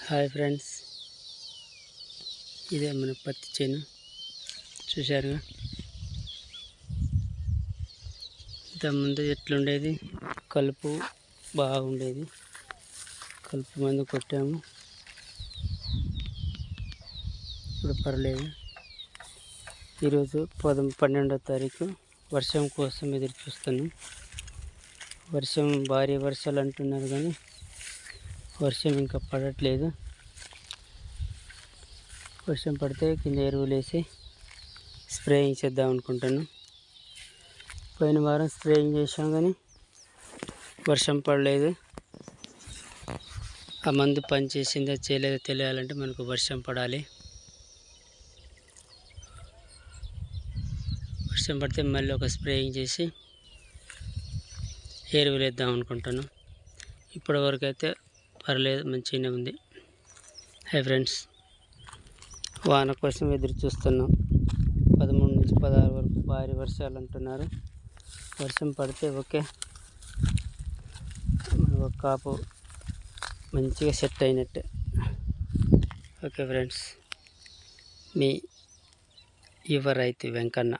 Hi friends, ఇదే మన పత్తి చేను చూశారుగా. ఇంతకుముందు ఎట్లుండేది, కలుపు బాగుండేది. కలుపు మందు కొట్టాము, ఇప్పుడు పర్లేదు. ఈరోజు 12వ తారీఖు, వర్షం కోసం ఎదురు చూస్తాను. భారీ వర్షాలు అంటున్నారు కానీ వర్షం ఇంకా పడట్లేదు. వర్షం పడితే కింద ఎరువులు వేసి స్ప్రేయింగ్ చేద్దాం అనుకుంటాను. పోయిన వారం స్ప్రేయింగ్ చేసాం కానీ వర్షం పడలేదు. ఆ మందు పనిచేసిందో చేయలేదో తెలియాలంటే మనకు వర్షం పడాలి. వర్షం పడితే మళ్ళీ ఒక స్ప్రేయింగ్ చేసి ఎరువులు వేద్దాం అనుకుంటాను. ఇప్పటి వరకు అయితే పర్లేదు, మంచిగానే ఉంది. హై ఫ్రెండ్స్, వాన కోసం ఎదురు చూస్తున్నాం. 13 నుంచి 16 వరకు భారీ వర్షాలు అంటున్నారు. వర్షం పడితే ఓకే, మనకు కాపు మంచిగా సెట్ అయినట్టే. ఓకే ఫ్రెండ్స్, మీ యువ రైతు వెంకన్న.